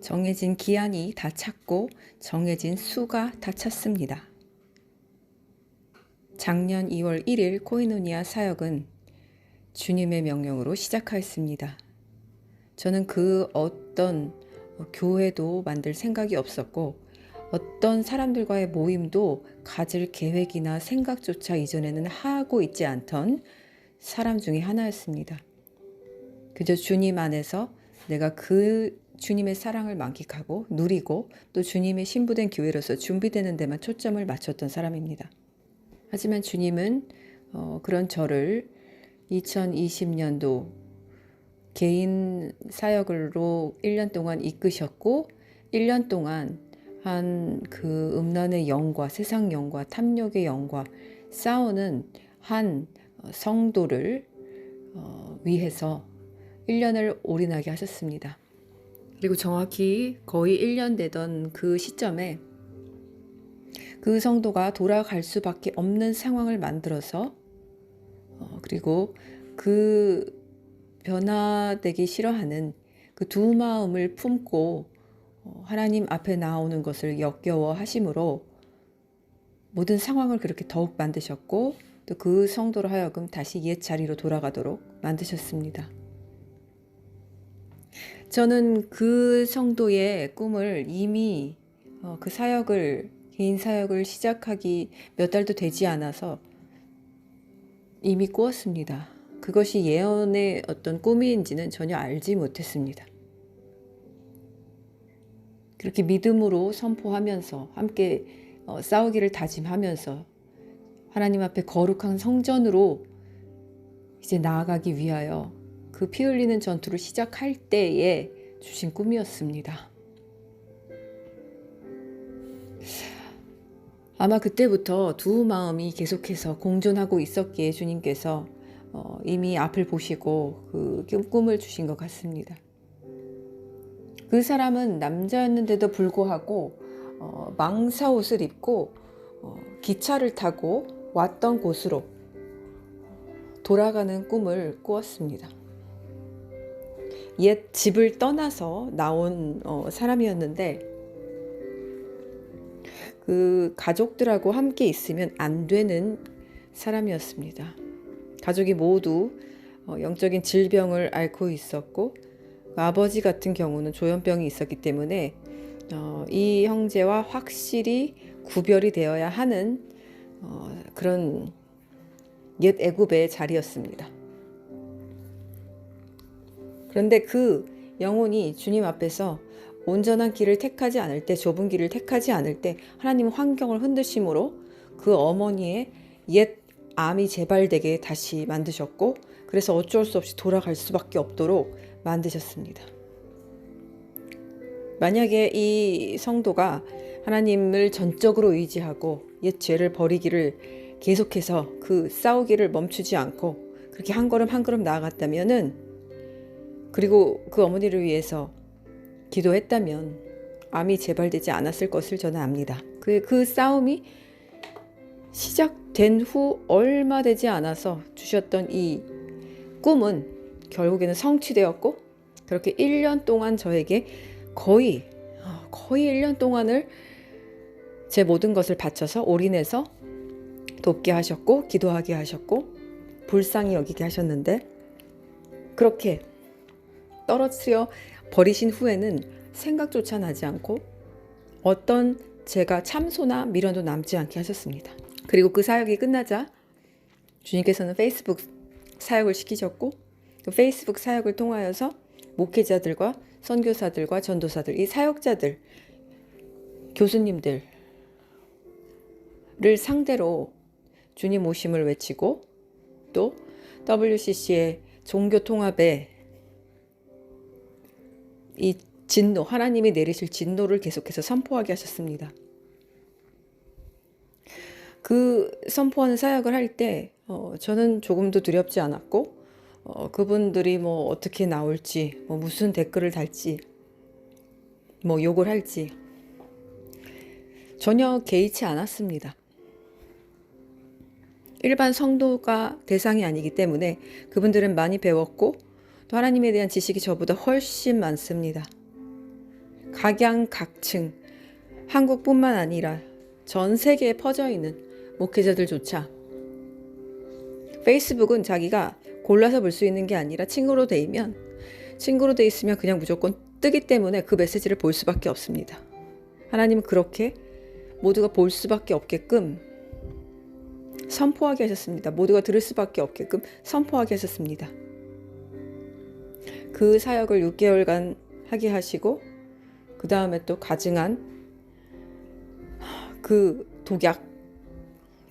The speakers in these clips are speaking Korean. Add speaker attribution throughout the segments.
Speaker 1: 정해진 기한이 다 찼고 정해진 수가 다 찼습니다. 작년 2월 1일 코이노니아 사역은 주님의 명령으로 시작하였습니다. 저는 그 어떤 교회도 만들 생각이 없었고 어떤 사람들과의 모임도 가질 계획이나 생각조차 이전에는 하고 있지 않던 사람 중에 하나였습니다. 그저 주님 안에서 내가 그 주님의 사랑을 만끽하고 누리고 또 주님의 신부된 교회로서 준비되는 데만 초점을 맞췄던 사람입니다. 하지만 주님은 그런 저를 2020년도 개인 사역으로 1년 동안 이끄셨고 1년 동안 한 그 음란의 영과 세상 영과 탐욕의 영과 싸우는 한 성도를 위해서 1년을 올인하게 하셨습니다. 그리고 정확히 거의 1년 되던 그 시점에 그 성도가 돌아갈 수밖에 없는 상황을 만들어서 그리고 그 변화되기 싫어하는 그 두 마음을 품고 하나님 앞에 나오는 것을 역겨워 하심으로 모든 상황을 그렇게 더욱 만드셨고 또 그 성도로 하여금 다시 옛 자리로 돌아가도록 만드셨습니다. 저는 그 성도의 꿈을 이미 그 사역을 개인 사역을 시작하기 몇 달도 되지 않아서 이미 꾸었습니다. 그것이 예언의 어떤 꿈인지는 전혀 알지 못했습니다. 그렇게 믿음으로 선포하면서 함께 싸우기를 다짐하면서 하나님 앞에 거룩한 성전으로 이제 나아가기 위하여 그 피 흘리는 전투를 시작할 때에 주신 꿈이었습니다. 아마 그때부터 두 마음이 계속해서 공존하고 있었기에 주님께서 이미 앞을 보시고 그 꿈을 주신 것 같습니다. 그 사람은 남자였는데도 불구하고 망사옷을 입고 기차를 타고 왔던 곳으로 돌아가는 꿈을 꾸었습니다. 옛 집을 떠나서 나온 사람이었는데 그 가족들하고 함께 있으면 안 되는 사람이었습니다. 가족이 모두 영적인 질병을 앓고 있었고 아버지 같은 경우는 조현병이 있었기 때문에 이 형제와 확실히 구별이 되어야 하는 그런 옛 애굽의 자리였습니다. 그런데 그 영혼이 주님 앞에서 온전한 길을 택하지 않을 때, 좁은 길을 택하지 않을 때 하나님은 환경을 흔드심으로 그 어머니의 옛 암이 재발되게 다시 만드셨고 그래서 어쩔 수 없이 돌아갈 수밖에 없도록 만드셨습니다. 만약에 이 성도가 하나님을 전적으로 의지하고 옛 죄를 버리기를 계속해서 그 싸우기를 멈추지 않고 그렇게 한 걸음 한 걸음 나아갔다면은 그리고 그 어머니를 위해서 기도했다면 암이 재발되지 않았을 것을 저는 압니다. 그 싸움이 시작된 후 얼마 되지 않아서 주셨던 이 꿈은 결국에는 성취되었고 그렇게 1년 동안 저에게 거의 1년 동안을 제 모든 것을 바쳐서 올인해서 돕게 하셨고 기도하게 하셨고 불쌍히 여기게 하셨는데 그렇게 떨어뜨려 버리신 후에는 생각조차 나지 않고 어떤 제가 참소나 미련도 남지 않게 하셨습니다. 그리고 그 사역이 끝나자 주님께서는 페이스북 사역을 시키셨고 그 페이스북 사역을 통하여서 목회자들과 선교사들과 전도사들, 이 사역자들, 교수님들을 상대로 주님 오심을 외치고 또 WCC의 종교 통합에 이 진노, 하나님이 내리실 진노를 계속해서 선포하게 하셨습니다. 그 선포하는 사역을 할 때 저는 조금도 두렵지 않았고 그분들이 뭐 어떻게 나올지 뭐 무슨 댓글을 달지 뭐 욕을 할지 전혀 개의치 않았습니다. 일반 성도가 대상이 아니기 때문에 그분들은 많이 배웠고 또 하나님에 대한 지식이 저보다 훨씬 많습니다. 각양각층 한국뿐만 아니라 전 세계에 퍼져 있는 목회자들조차 페이스북은 자기가 골라서 볼 수 있는 게 아니라 친구로 돼 있으면 그냥 무조건 뜨기 때문에 그 메시지를 볼 수밖에 없습니다. 하나님은 그렇게 모두가 볼 수밖에 없게끔 선포하게 하셨습니다. 모두가 들을 수밖에 없게끔 선포하게 하셨습니다. 그 사역을 6개월간 하게 하시고 그 다음에 또 가증한 그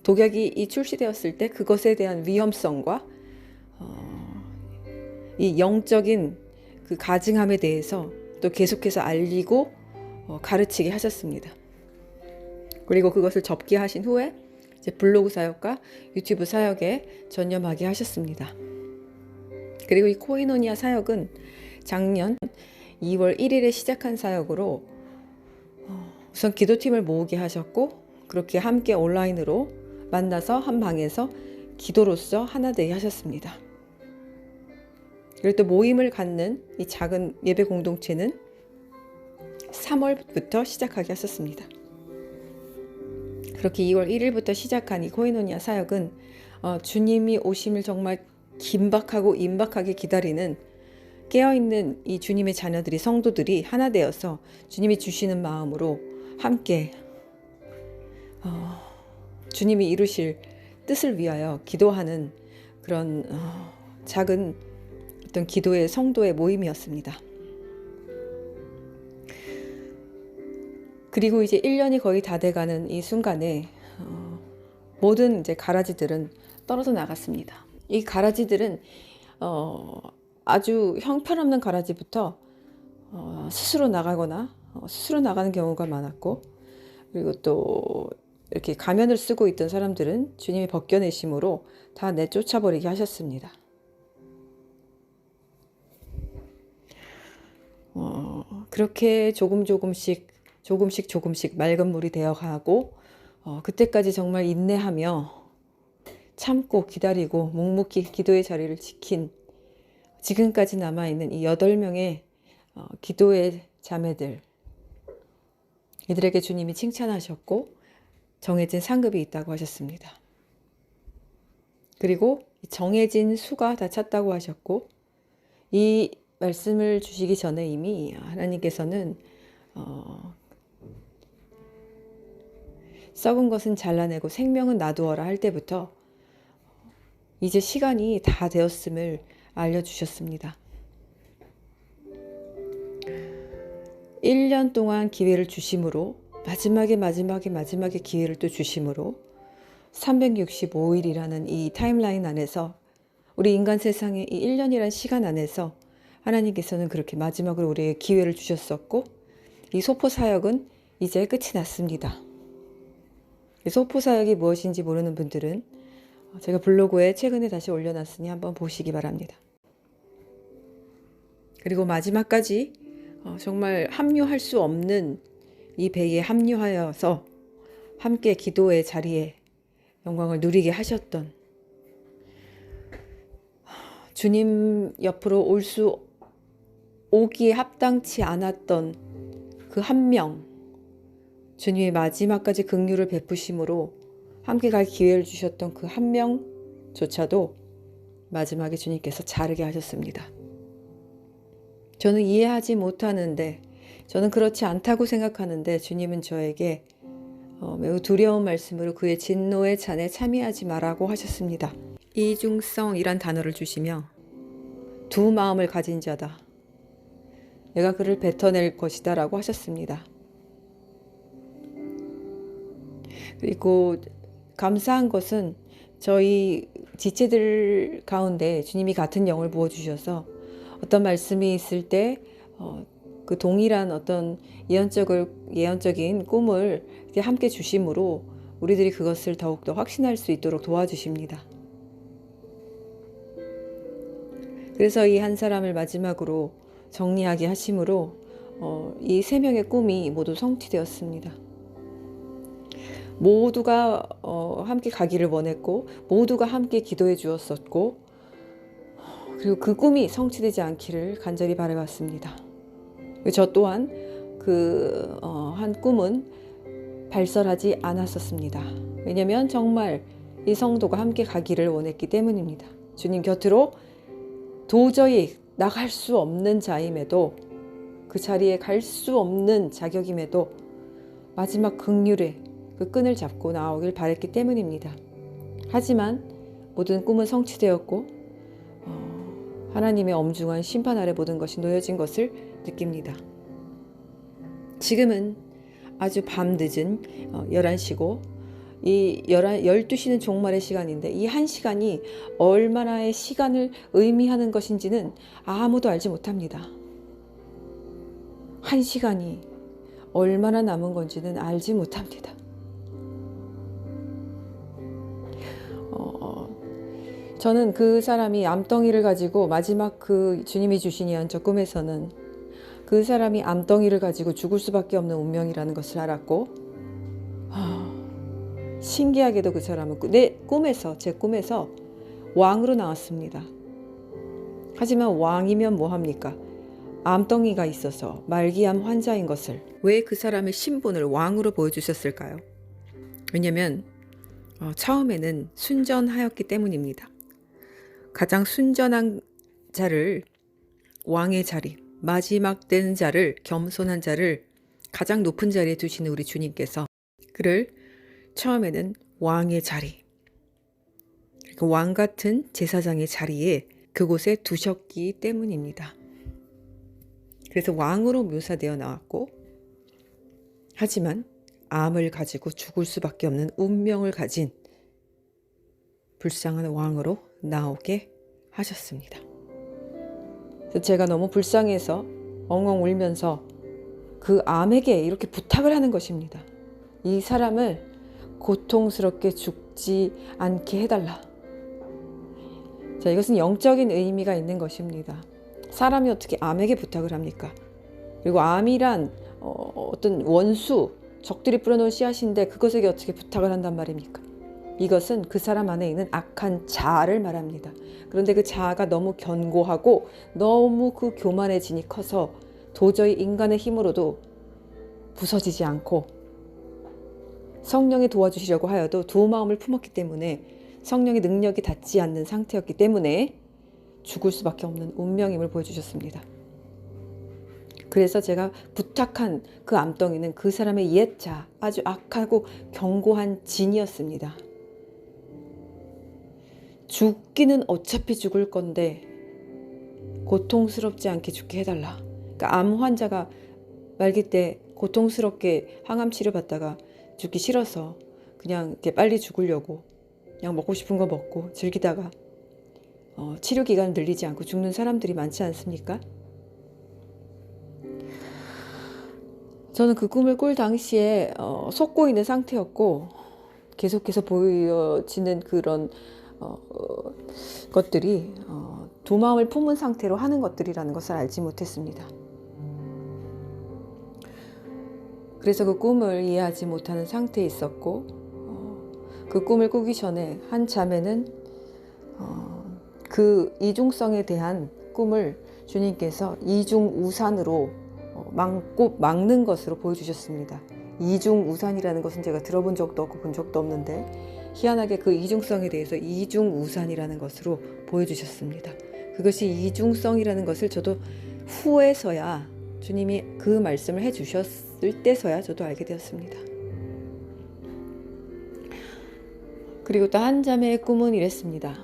Speaker 1: 독약이 출시되었을 때 그것에 대한 위험성과 이 영적인 그 가증함에 대해서 또 계속해서 알리고 가르치게 하셨습니다. 그리고 그것을 접게 하신 후에 이제 블로그 사역과 유튜브 사역에 전념하게 하셨습니다. 그리고 이 코이노니아 사역은 작년 2월 1일에 시작한 사역으로 우선 기도팀을 모으게 하셨고 그렇게 함께 온라인으로 만나서 한 방에서 기도로서 하나 되게 하셨습니다. 그리고 또 모임을 갖는 이 작은 예배 공동체는 3월부터 시작하게 하셨습니다. 그렇게 2월 1일부터 시작한 이 코이노니아 사역은 주님이 오심을 정말 긴박하고 임박하게 기다리는 깨어있는 이 주님의 자녀들이 성도들이 하나 되어서 주님이 주시는 마음으로 함께 주님이 이루실 뜻을 위하여 기도하는 그런 작은 어떤 기도의 성도의 모임이었습니다. 그리고 이제 1년이 거의 다 돼가는 이 순간에 모든 이제 가라지들은 떨어져 나갔습니다. 이 가라지들은 아주 형편없는 가라지부터 스스로 나가거나 스스로 나가는 경우가 많았고, 그리고 또 이렇게 가면을 쓰고 있던 사람들은 주님이 벗겨내심으로 다 내쫓아버리게 하셨습니다. 그렇게 조금씩 맑은 물이 되어가고 그때까지 정말 인내하며 참고 기다리고 묵묵히 기도의 자리를 지킨 지금까지 남아있는 이 8명의 기도의 자매들, 이들에게 주님이 칭찬하셨고 정해진 상급이 있다고 하셨습니다. 그리고 정해진 수가 다 찼다고 하셨고, 이 말씀을 주시기 전에 이미 하나님께서는 썩은 것은 잘라내고 생명은 놔두어라 할 때부터 이제 시간이 다 되었음을 알려주셨습니다. 1년 동안 기회를 주심으로 마지막에 기회를 또 주심으로 365일이라는 이 타임라인 안에서 우리 인간 세상의 이 1년이라는 시간 안에서 하나님께서는 그렇게 마지막으로 우리에게 기회를 주셨었고, 이 소포 사역은 이제 끝이 났습니다. 소포 사역이 무엇인지 모르는 분들은 제가 블로그에 최근에 다시 올려놨으니 한번 보시기 바랍니다. 그리고 마지막까지 정말 합류할 수 없는 이 배에 합류하여서 함께 기도의 자리에 영광을 누리게 하셨던, 주님 옆으로 오기에 합당치 않았던 그 한 명, 주님의 마지막까지 긍휼을 베푸심으로 함께 갈 기회를 주셨던 그 한 명조차도 마지막에 주님께서 자르게 하셨습니다. 저는 이해하지 못하는데, 저는 그렇지 않다고 생각하는데 주님은 저에게 매우 두려운 말씀으로 그의 진노의 잔에 참여하지 말라고 하셨습니다. 이중성이란 단어를 주시며 두 마음을 가진 자다, 내가 그를 뱉어낼 것이다 라고 하셨습니다. 그리고 감사한 것은 저희 지체들 가운데 주님이 같은 영을 부어주셔서 어떤 말씀이 있을 때 그 동일한 어떤 예언적인 꿈을 함께 주심으로 우리들이 그것을 더욱더 확신할 수 있도록 도와주십니다. 그래서 이 한 사람을 마지막으로 정리하게 하심으로 이 3명의 꿈이 모두 성취되었습니다. 모두가 함께 가기를 원했고, 모두가 함께 기도해 주었었고, 그리고 그 꿈이 성취되지 않기를 간절히 바라봤습니다. 저 또한 그 한 꿈은 발설하지 않았었습니다. 왜냐하면 정말 이 성도가 함께 가기를 원했기 때문입니다. 주님 곁으로 도저히 나갈 수 없는 자임에도, 그 자리에 갈 수 없는 자격임에도 마지막 긍휼의 그 끈을 잡고 나오길 바랬기 때문입니다. 하지만 모든 꿈은 성취되었고 하나님의 엄중한 심판 아래 모든 것이 놓여진 것을 느낍니다. 지금은 아주 밤늦은 11시고 이 12시는 종말의 시간인데 이 한 시간이 얼마나의 시간을 의미하는 것인지는 아무도 알지 못합니다. 한 시간이 얼마나 남은 건지는 알지 못합니다. 저는 그 사람이 암덩이를 가지고 마지막 그 주님이 주신 예언적 꿈에서는 그 사람이 암덩이를 가지고 죽을 수밖에 없는 운명이라는 것을 알았고, 신기하게도 그 사람은 제 꿈에서 왕으로 나왔습니다. 하지만 왕이면 뭐합니까? 암덩이가 있어서 말기암 환자인 것을. 왜 그 사람의 신분을 왕으로 보여주셨을까요? 왜냐하면 처음에는 순전하였기 때문입니다. 가장 순전한 자를, 왕의 자리, 마지막 된 자를, 겸손한 자를 가장 높은 자리에 두시는 우리 주님께서 그를 처음에는 왕의 자리, 왕 같은 제사장의 자리에 그곳에 두셨기 때문입니다. 그래서 왕으로 묘사되어 나왔고, 하지만 암을 가지고 죽을 수밖에 없는 운명을 가진 불쌍한 왕으로 나오게 하셨습니다. 그래서 제가 너무 불쌍해서 엉엉 울면서 그 암에게 이렇게 부탁을 하는 것입니다. 이 사람을 고통스럽게 죽지 않게 해달라. 자, 이것은 영적인 의미가 있는 것입니다. 사람이 어떻게 암에게 부탁을 합니까? 그리고 암이란 어떤 원수, 적들이 뿌려놓은 씨앗인데 그것에게 어떻게 부탁을 한단 말입니까? 이것은 그 사람 안에 있는 악한 자아를 말합니다. 그런데 그 자아가 너무 견고하고 너무 그 교만해진이 커서 도저히 인간의 힘으로도 부서지지 않고 성령이 도와주시려고 하여도 두 마음을 품었기 때문에 성령의 능력이 닿지 않는 상태였기 때문에 죽을 수밖에 없는 운명임을 보여주셨습니다. 그래서 제가 부탁한 그 암덩이는 그 사람의 옛 자아, 아주 악하고 견고한 진이었습니다. 죽기는 어차피 죽을 건데 고통스럽지 않게 죽게 해달라. 그러니까 암 환자가 말기 때 고통스럽게 항암 치료 받다가 죽기 싫어서 그냥 이렇게 빨리 죽으려고 그냥 먹고 싶은 거 먹고 즐기다가 치료 기간을 늘리지 않고 죽는 사람들이 많지 않습니까? 저는 그 꿈을 꿀 당시에 속고 있는 상태였고 계속해서 보여지는 그런 것들이 두 마음을 품은 상태로 하는 것들이라는 것을 알지 못했습니다. 그래서 그 꿈을 이해하지 못하는 상태에 있었고 그 꿈을 꾸기 전에 한 자매는 그 이중성에 대한 꿈을 주님께서 이중우산으로 막는 것으로 보여주셨습니다. 이중우산이라는 것은 제가 들어본 적도 없고 본 적도 없는데 희한하게 그 이중성에 대해서 이중우산이라는 것으로 보여주셨습니다. 그것이 이중성이라는 것을 저도 후에서야 주님이 그 말씀을 해주셨을 때서야 저도 알게 되었습니다. 그리고 또 한 자매의 꿈은 이랬습니다.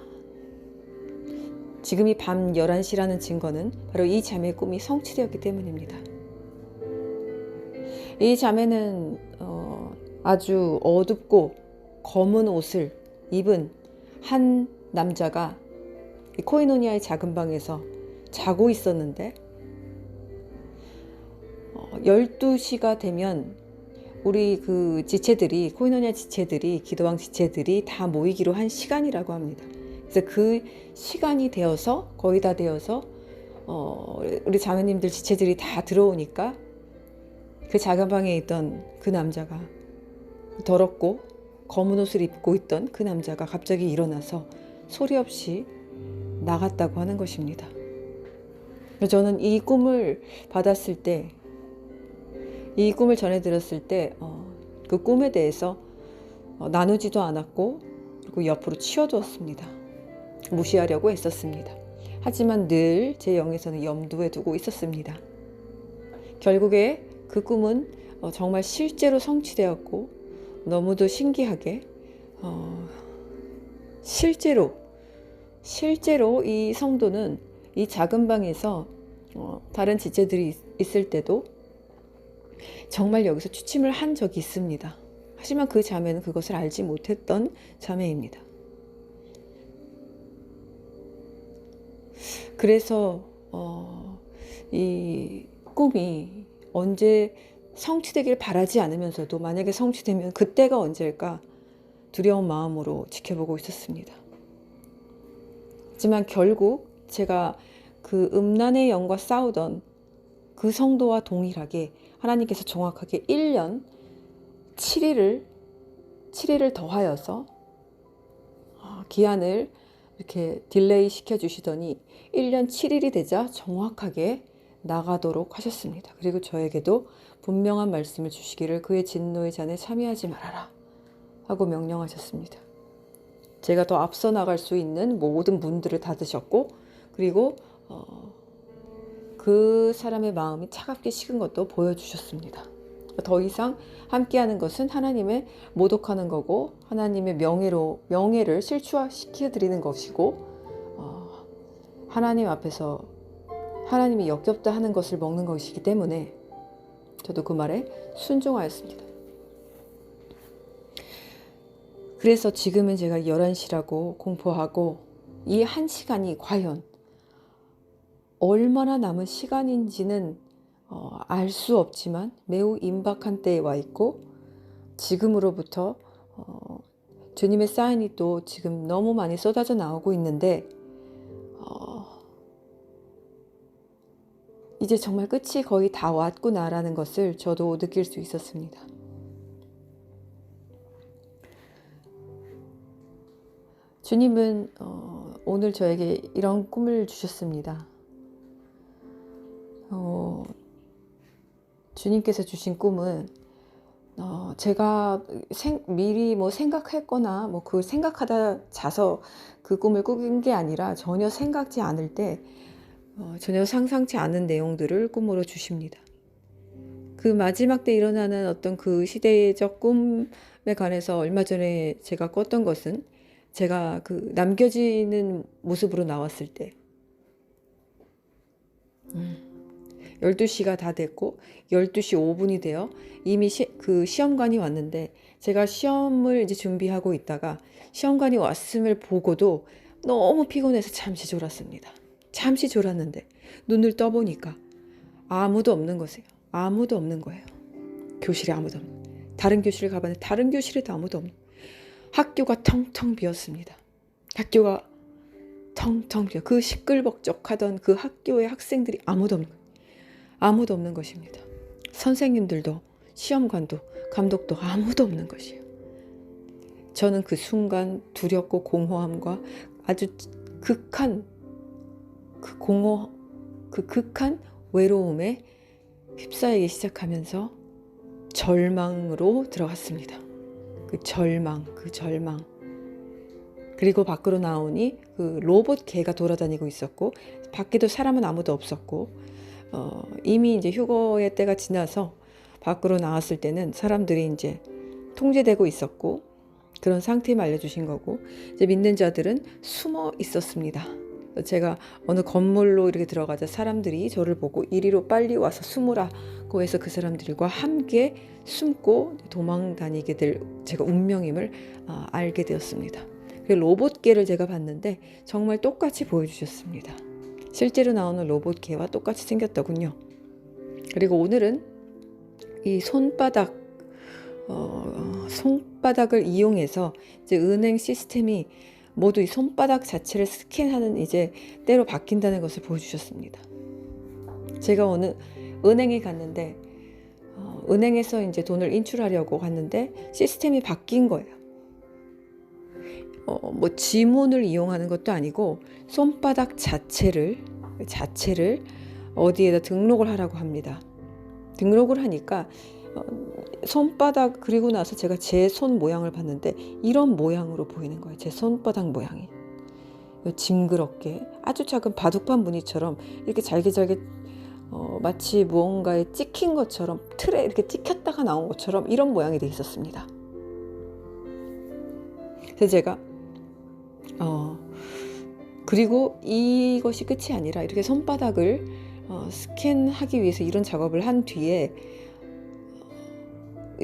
Speaker 1: 지금이 밤 11시라는 증거는 바로 이 자매의 꿈이 성취되었기 때문입니다. 이 자매는 아주 어둡고 검은 옷을 입은 한 남자가 코이노니아의 작은 방에서 자고 있었는데 12시가 되면 우리 그 지체들이, 코이노니아 지체들이, 기도왕 지체들이 다 모이기로 한 시간이라고 합니다. 그래서 그 시간이 되어서 거의 다 되어서 우리 자매님들 지체들이 다 들어오니까 그 작은 방에 있던 그 남자가, 더럽고 검은 옷을 입고 있던 그 남자가 갑자기 일어나서 소리 없이 나갔다고 하는 것입니다. 저는 이 꿈을 받았을 때 이 꿈을 전해 들었을 때 그 꿈에 대해서 나누지도 않았고 그리고 옆으로 치워두었습니다. 무시하려고 애썼습니다. 하지만 늘 제 영에서는 염두에 두고 있었습니다. 결국에 그 꿈은 정말 실제로 성취되었고 너무도 신기하게 실제로 이 성도는 이 작은 방에서 다른 지체들이 있을 때도 정말 여기서 취침을 한 적이 있습니다. 하지만 그 자매는 그것을 알지 못했던 자매입니다. 그래서 이 꿈이 언제 성취되길 바라지 않으면서도 만약에 성취되면 그때가 언제일까 두려운 마음으로 지켜보고 있었습니다. 하지만 결국 제가 그 음란의 영과 싸우던 그 성도와 동일하게 하나님께서 정확하게 1년 7일을 더하여서 기한을 이렇게 딜레이 시켜주시더니 1년 7일이 되자 정확하게 나가도록 하셨습니다. 그리고 저에게도 분명한 말씀을 주시기를 그의 진노의 잔에 참여하지 말아라 하고 명령하셨습니다. 제가 더 앞서 나갈 수 있는 모든 문들을 닫으셨고 그리고 그 사람의 마음이 차갑게 식은 것도 보여주셨습니다. 더 이상 함께하는 것은 하나님의 모독하는 거고 하나님의 명예를 실추시켜드리는 것이고 하나님 앞에서 하나님이 역겹다 하는 것을 먹는 것이기 때문에 저도 그 말에 순종하였습니다. 그래서 지금은 제가 11시라고 공포하고 이 1시간이 과연 얼마나 남은 시간인지는 알 수 없지만 매우 임박한 때에 와 있고 지금으로부터 주님의 사인이 또 지금 너무 많이 쏟아져 나오고 있는데 이제 정말 끝이 거의 다 왔구나라는 것을 저도 느낄 수 있었습니다. 주님은 오늘 저에게 이런 꿈을 주셨습니다. 주님께서 주신 꿈은 제가 미리 생각했거나 그 생각하다 자서 그 꿈을 꾸긴 게 아니라 전혀 생각지 않을 때 전혀 상상치 않은 내용들을 꿈으로 주십니다. 그 마지막 때 일어나는 어떤 그 시대적 꿈에 관해서 얼마 전에 제가 꿨던 것은 제가 그 남겨지는 모습으로 나왔을 때 12시가 다 됐고 12시 5분이 되어 이미 그 시험관이 왔는데 제가 시험을 이제 준비하고 있다가 시험관이 왔음을 보고도 너무 피곤해서 잠시 졸았습니다. 잠시 졸았는데 눈을 떠보니까 아무도 없는 거세요. 아무도 없는 거예요. 교실에 아무도 없는. 다른 교실을 가봤는데 다른 교실에도 아무도 없는. 학교가 텅텅 비었습니다. 학교가 텅텅 비어. 그 시끌벅적하던 그 학교의 학생들이 아무도 없는 것입니다. 선생님들도 시험관도 감독도 아무도 없는 것이에요. 저는 그 순간 두렵고 공허함과 아주 극한 외로움에 휩싸이기 시작하면서 절망으로 들어갔습니다. 그 절망. 그리고 밖으로 나오니 그 로봇 개가 돌아다니고 있었고 밖에도 사람은 아무도 없었고 이미 이제 휴거의 때가 지나서 밖으로 나왔을 때는 사람들이 이제 통제되고 있었고 그런 상태에 알려주신 거고 이제 믿는 자들은 숨어 있었습니다. 제가 어느 건물로 이렇게 들어가자 사람들이 저를 보고 이리로 빨리 와서 숨으라고 해서 그 사람들과 함께 숨고 도망 다니게 될 제가 운명임을 알게 되었습니다. 로봇개를 제가 봤는데 정말 똑같이 보여주셨습니다. 실제로 나오는 로봇개와 똑같이 생겼더군요. 그리고 오늘은 이 손바닥을 이용해서 이제 은행 시스템이 모두 이 손바닥 자체를 스캔하는 이제 때로 바뀐다는 것을 보여주셨습니다. 제가 어느 은행에 갔는데 은행에서 이제 돈을 인출하려고 갔는데 시스템이 바뀐 거예요. 지문을 이용하는 것도 아니고 손바닥 자체를 어디에다 등록을 하라고 합니다. 등록을 하니까 손바닥 그리고 나서 제가 제 손 모양을 봤는데 이런 모양으로 보이는 거예요. 제 손바닥 모양이 징그럽게 아주 작은 바둑판 무늬처럼 이렇게 잘게 마치 무언가에 찍힌 것처럼 틀에 이렇게 찍혔다가 나온 것처럼 이런 모양이 돼 있었습니다. 그래서 제가 그리고 이것이 끝이 아니라 이렇게 손바닥을 스캔하기 위해서 이런 작업을 한 뒤에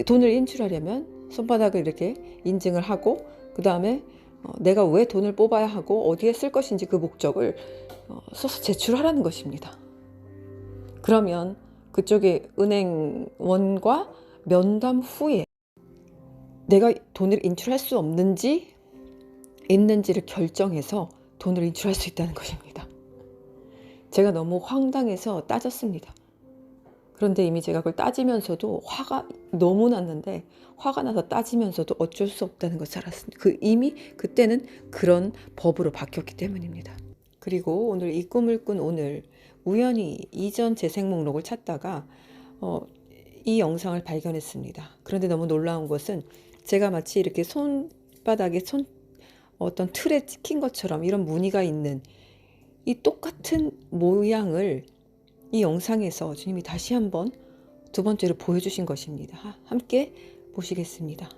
Speaker 1: 돈을 인출하려면 손바닥을 이렇게 인증을 하고 그 다음에 내가 왜 돈을 뽑아야 하고 어디에 쓸 것인지 그 목적을 써서 제출하라는 것입니다. 그러면 그쪽에 은행원과 면담 후에 내가 돈을 인출할 수 없는지 있는지를 결정해서 돈을 인출할 수 있다는 것입니다. 제가 너무 황당해서 따졌습니다. 그런데 이미 제가 그걸 따지면서도 화가 너무 났는데 화가 나서 따지면서도 어쩔 수 없다는 것을 알았습니다. 이미 그때는 그런 법으로 바뀌었기 때문입니다. 그리고 오늘 이 꿈을 꾼 오늘 우연히 이전 재생 목록을 찾다가 이 영상을 발견했습니다. 그런데 너무 놀라운 것은 제가 마치 이렇게 손바닥에 어떤 틀에 찍힌 것처럼 이런 무늬가 있는 이 똑같은 모양을 이 영상에서 주님이 다시 한번 두 번째로 보여주신 것입니다. 함께 보시겠습니다.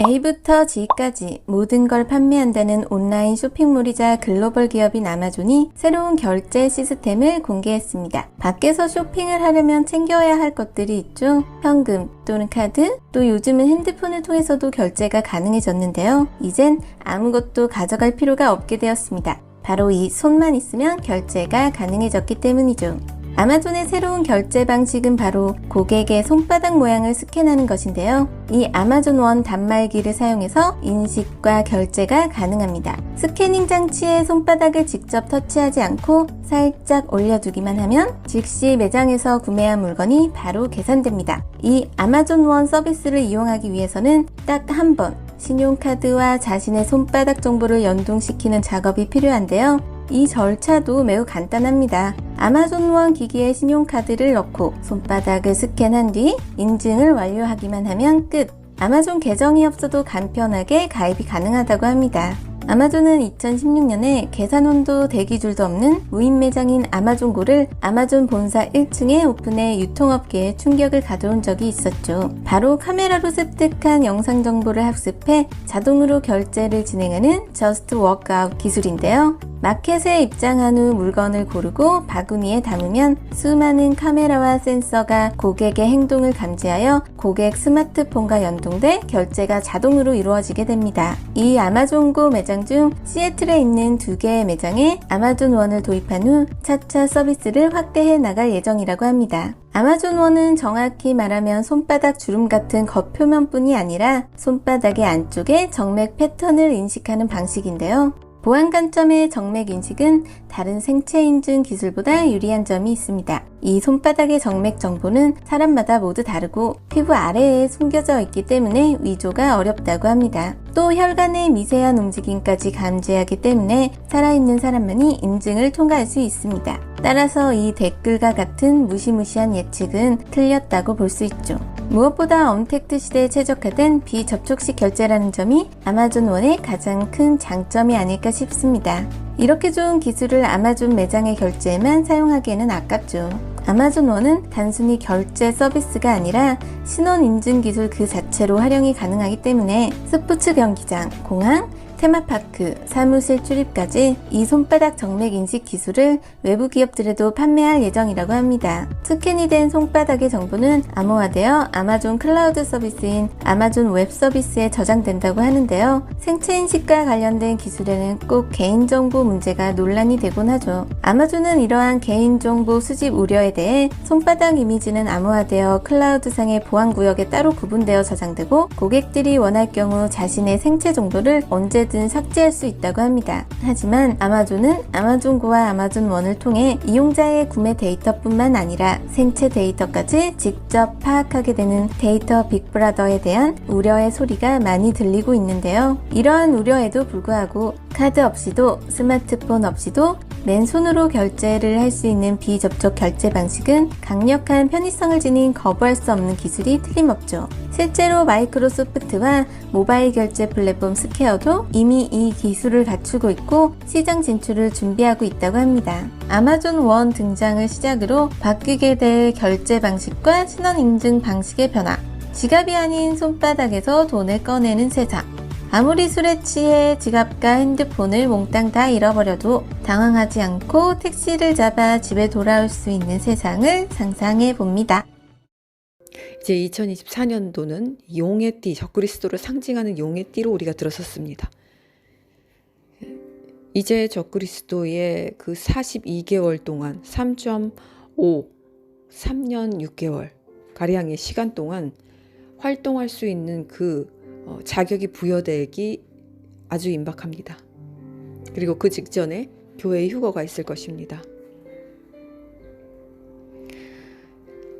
Speaker 2: A부터 G까지 모든 걸 판매한다는 온라인 쇼핑몰이자 글로벌 기업인 아마존이 새로운 결제 시스템을 공개했습니다. 밖에서 쇼핑을 하려면 챙겨야 할 것들이 있죠. 현금 또는 카드, 또 요즘은 핸드폰을 통해서도 결제가 가능해졌는데요. 이젠 아무것도 가져갈 필요가 없게 되었습니다. 바로 이 손만 있으면 결제가 가능해졌기 때문이죠. 아마존의 새로운 결제 방식은 바로 고객의 손바닥 모양을 스캔하는 것인데요. 이 아마존 원 단말기를 사용해서 인식과 결제가 가능합니다. 스캐닝 장치에 손바닥을 직접 터치하지 않고 살짝 올려두기만 하면 즉시 매장에서 구매한 물건이 바로 계산됩니다. 이 아마존 원 서비스를 이용하기 위해서는 딱 한 번 신용카드와 자신의 손바닥 정보를 연동시키는 작업이 필요한데요. 이 절차도 매우 간단합니다. 아마존 원 기기에 신용카드를 넣고 손바닥을 스캔한 뒤 인증을 완료하기만 하면 끝! 아마존 계정이 없어도 간편하게 가입이 가능하다고 합니다. 아마존은 2016년에 계산원도 대기줄도 없는 무인 매장인 아마존고를 아마존 본사 1층에 오픈해 유통업계에 충격을 가져온 적이 있었죠. 바로 카메라로 습득한 영상 정보를 학습해 자동으로 결제를 진행하는 Just Walk Out 기술인데요. 마켓에 입장한 후 물건을 고르고 바구니에 담으면 수많은 카메라와 센서가 고객의 행동을 감지하여 고객 스마트폰과 연동돼 결제가 자동으로 이루어지게 됩니다. 이 아마존고 매장 중 시애틀에 있는 2개의 매장에 아마존 원을 도입한 후 차차 서비스를 확대해 나갈 예정이라고 합니다. 아마존 원은 정확히 말하면 손바닥 주름 같은 겉표면뿐이 아니라 손바닥의 안쪽에 정맥 패턴을 인식하는 방식인데요. 보안 관점의 정맥 인식은 다른 생체 인증 기술보다 유리한 점이 있습니다. 이 손바닥의 정맥 정보는 사람마다 모두 다르고 피부 아래에 숨겨져 있기 때문에 위조가 어렵다고 합니다. 또 혈관의 미세한 움직임까지 감지하기 때문에 살아있는 사람만이 인증을 통과할 수 있습니다. 따라서 이 댓글과 같은 무시무시한 예측은 틀렸다고 볼 수 있죠. 무엇보다 언택트 시대에 최적화된 비접촉식 결제라는 점이 아마존 원의 가장 큰 장점이 아닐까 싶습니다. 이렇게 좋은 기술을 아마존 매장의 결제에만 사용하기에는 아깝죠. 아마존 원은 단순히 결제 서비스가 아니라 신원 인증 기술 그 자체로 활용이 가능하기 때문에 스포츠 경기장, 공항, 테마파크, 사무실 출입까지 이 손바닥 정맥 인식 기술을 외부 기업들에도 판매할 예정이라고 합니다. 스캔이 된 손바닥의 정보는 암호화되어 아마존 클라우드 서비스인 아마존 웹 서비스에 저장된다고 하는데요. 생체 인식과 관련된 기술에는 꼭 개인정보 문제가 논란이 되곤 하죠. 아마존은 이러한 개인정보 수집 우려에 대해 손바닥 이미지는 암호화되어 클라우드상의 보안 구역에 따로 구분되어 저장되고 고객들이 원할 경우 자신의 생체 정보를 언제든 언제든 삭제할 수 있다고 합니다. 하지만 아마존은 아마존고와 아마존원을 통해 이용자의 구매 데이터뿐만 아니라 생체 데이터까지 직접 파악하게 되는 데이터 빅브라더에 대한 우려의 소리가 많이 들리고 있는데요. 이러한 우려에도 불구하고 카드 없이도 스마트폰 없이도 맨손으로 결제를 할 수 있는 비접촉 결제 방식은 강력한 편의성을 지닌 거부할 수 없는 기술이 틀림없죠. 실제로 마이크로소프트와 모바일 결제 플랫폼 스퀘어도 이미 이 기술을 갖추고 있고 시장 진출을 준비하고 있다고 합니다. 아마존 원 등장을 시작으로 바뀌게 될 결제 방식과 신원 인증 방식의 변화, 지갑이 아닌 손바닥에서 돈을 꺼내는 세상. 아무리 술에 취해 지갑과 핸드폰을 몽땅 다 잃어버려도 당황하지 않고 택시를 잡아 집에 돌아올 수 있는 세상을 상상해 봅니다.
Speaker 1: 이제 2024년도는 용의 띠, 적그리스도를 상징하는 용의 띠로 우리가 들어섰습니다. 이제 적그리스도의 그 42개월 동안 3.5, 3년 6개월 가량의 시간 동안 활동할 수 있는 그 자격이 부여되기 아주 임박합니다. 그리고 그 직전에 교회의 휴거가 있을 것입니다.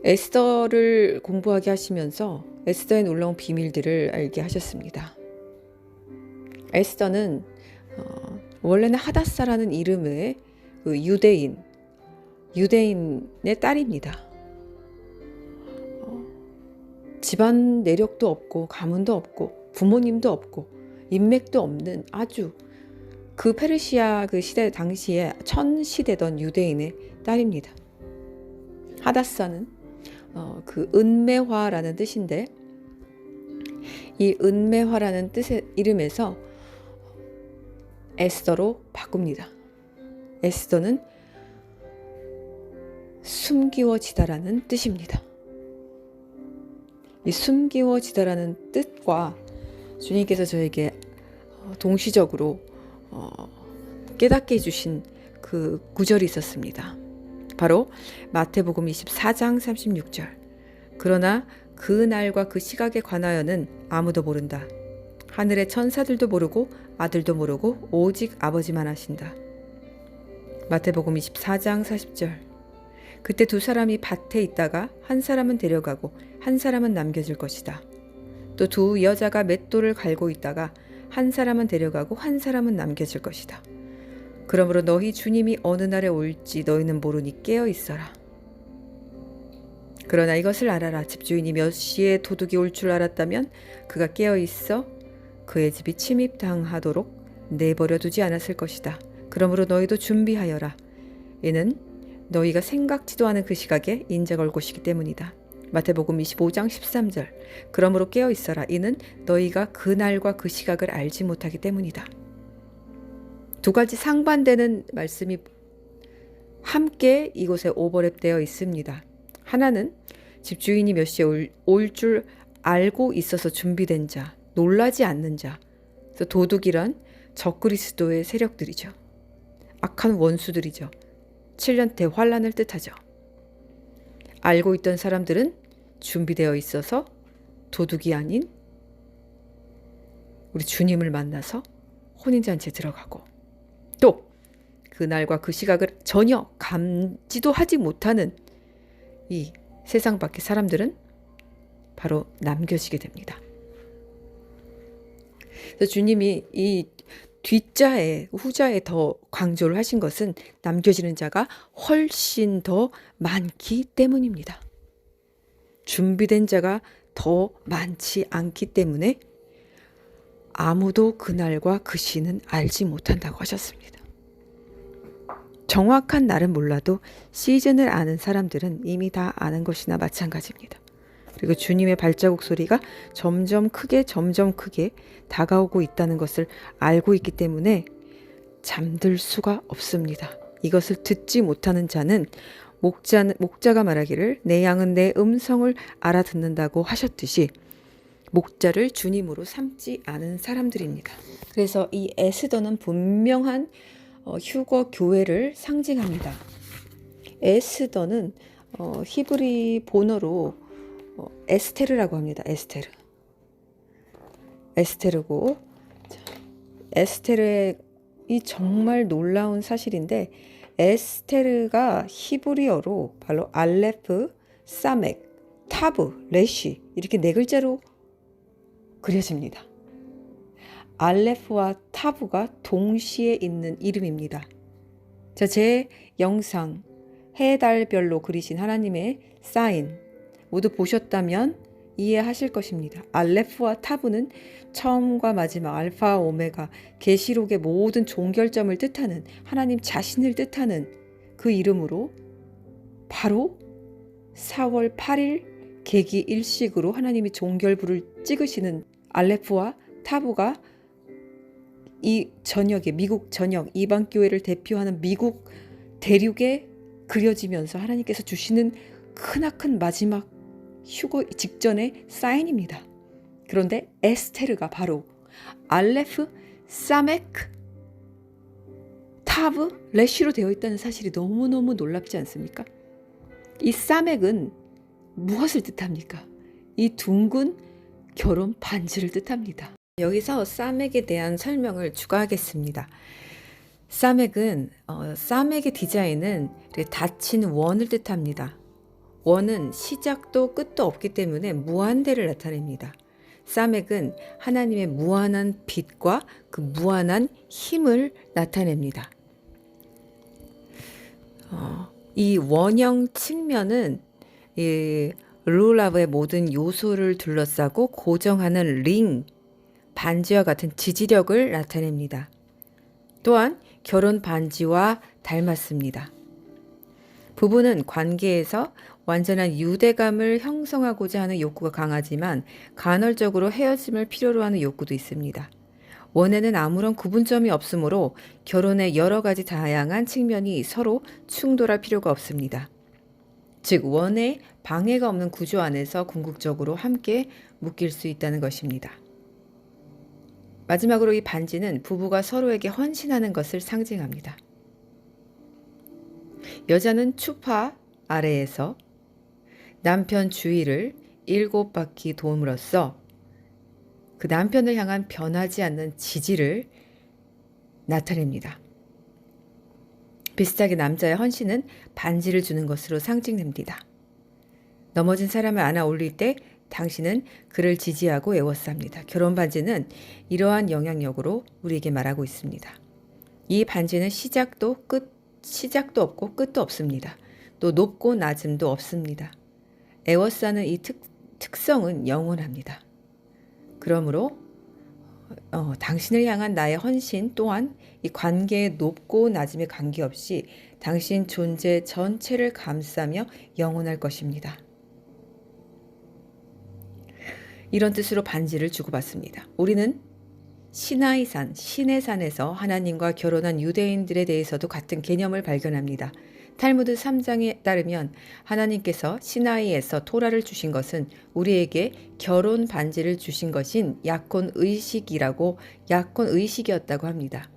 Speaker 1: 에스더를 공부하게 하시면서 에스더의 놀라운 비밀들을 알게 하셨습니다. 에스더는 원래는 하다사라는 이름의 그 유대인의 딸입니다. 집안 내력도 없고 가문도 없고 부모님도 없고 인맥도 없는 아주 그 페르시아 그 시대 당시에 천시되던 유대인의 딸입니다. 하다사는 그 은매화라는 뜻인데 이 은매화라는 뜻의 이름에서 에스더로 바꿉니다. 에스더는 숨기워지다라는 뜻입니다. 이 숨기워지다라는 뜻과 주님께서 저에게 동시적으로 깨닫게 해주신 그 구절이 있었습니다. 바로 마태복음 24장 36절. 그러나 그 날과 그 시각에 관하여는 아무도 모른다. 하늘의 천사들도 모르고 아들도 모르고 오직 아버지만 아신다. 마태복음 24장 40절. 그때 두 사람이 밭에 있다가 한 사람은 데려가고 한 사람은 남겨질 것이다. 또 두 여자가 맷돌을 갈고 있다가 한 사람은 데려가고 한 사람은 남겨질 것이다. 그러므로 너희 주님이 어느 날에 올지 너희는 모르니 깨어 있어라. 그러나 이것을 알아라. 집주인이 몇 시에 도둑이 올 줄 알았다면 그가 깨어 있어 그의 집이 침입당하도록 내버려 두지 않았을 것이다. 그러므로 너희도 준비하여라. 이는 너희가 생각지도 않은 그 시각에 인자가 올 것이기 때문이다. 마태복음 25장 13절. 그러므로 깨어 있어라. 이는 너희가 그 날과 그 시각을 알지 못하기 때문이다. 두 가지 상반되는 말씀이 함께 이곳에 오버랩되어 있습니다. 하나는 집주인이 몇 시에 올 줄 알고 있어서 준비된 자, 놀라지 않는 자. 그래서 도둑이란 적그리스도의 세력들이죠. 악한 원수들이죠. 7년 대환란을 뜻하죠. 알고 있던 사람들은 준비되어 있어서 도둑이 아닌 우리 주님을 만나서 혼인잔치에 들어가고 또 그날과 그 시각을 전혀 감지도 하지 못하는 이 세상 밖의 사람들은 바로 남겨지게 됩니다. 그래서 주님이 이 뒷자에 후자에 더 강조를 하신 것은 남겨지는 자가 훨씬 더 많기 때문입니다. 준비된 자가 더 많지 않기 때문에 아무도 그날과 그 시는 알지 못한다고 하셨습니다. 정확한 날은 몰라도 시즌을 아는 사람들은 이미 다 아는 것이나 마찬가지입니다. 그리고 주님의 발자국 소리가 점점 크게 다가오고 있다는 것을 알고 있기 때문에 잠들 수가 없습니다. 이것을 듣지 못하는 자는 목자가 말하기를 내 양은 내 음성을 알아듣는다고 하셨듯이 목자를 주님으로 삼지 않은 사람들입니다. 그래서 이 에스더는 분명한 휴거 교회를 상징합니다. 에스더는 히브리 본어로 에스테르라고 합니다. 에스테르고 에스테르의 이 정말 놀라운 사실인데, 에스테르가 히브리어로 바로 알레프, 사멕, 타브, 레시 이렇게 네 글자로 그려집니다. 알레프와 타브가 동시에 있는 이름입니다. 자, 제 영상 해달별로 그리신 하나님의 사인 모두 보셨다면 이해하실 것입니다. 알레프와 타브는 처음과 마지막, 알파, 오메가, 계시록의 모든 종결점을 뜻하는, 하나님 자신을 뜻하는 그 이름으로 바로 4월 8일 계기 일식으로 하나님이 종결부를 찍으시는 알레프와 타브가 이 전역에, 미국 전역 이방교회를 대표하는 미국 대륙에 그려지면서 하나님께서 주시는 크나큰 마지막 휴거 직전의 사인입니다. 그런데 에스테르가 바로 알레프, 사메크, 타브, 레시로 되어 있다는 사실이 너무너무 놀랍지 않습니까? 이 사멕은 무엇을 뜻합니까? 이 둥근 결혼 반지를 뜻합니다. 여기서 사멕에 대한 설명을 추가하겠습니다. 사멕은 사멕의 디자인은 닫힌 원을 뜻합니다. 원은 시작도 끝도 없기 때문에 무한대를 나타냅니다. 사멕은 하나님의 무한한 빛과 그 무한한 힘을 나타냅니다. 이 원형 측면은 이 룰라브의 모든 요소를 둘러싸고 고정하는 링, 반지와 같은 지지력을 나타냅니다. 또한 결혼 반지와 닮았습니다. 부부는 관계에서 완전한 유대감을 형성하고자 하는 욕구가 강하지만 간헐적으로 헤어짐을 필요로 하는 욕구도 있습니다. 원에는 아무런 구분점이 없으므로 결혼의 여러 가지 다양한 측면이 서로 충돌할 필요가 없습니다. 즉, 원에 방해가 없는 구조 안에서 궁극적으로 함께 묶일 수 있다는 것입니다. 마지막으로 이 반지는 부부가 서로에게 헌신하는 것을 상징합니다. 여자는 추파 아래에서 남편 주위를 7바퀴 도움으로써 그 남편을 향한 변하지 않는 지지를 나타냅니다. 비슷하게 남자의 헌신은 반지를 주는 것으로 상징됩니다. 넘어진 사람을 안아 올릴 때 당신은 그를 지지하고 애워쌉니다. 결혼 반지는 이러한 영향력으로 우리에게 말하고 있습니다. 이 반지는 시작도 없고 끝도 없습니다. 또 높고 낮음도 없습니다. 애워싸는 이 특성은 영원합니다. 그러므로 당신을 향한 나의 헌신 또한 이 관계의 높고 낮음에 관계없이 당신 존재 전체를 감싸며 영원할 것입니다. 이런 뜻으로 반지를 주고받습니다. 우리는 시나이산, 신의 산에서 하나님과 결혼한 유대인들에 대해서도 같은 개념을 발견합니다. 탈무드 3장에 따르면 하나님께서 시나이에서 토라를 주신 것은 우리에게 결혼 반지를 주신 것인 약혼 의식이었다고 합니다.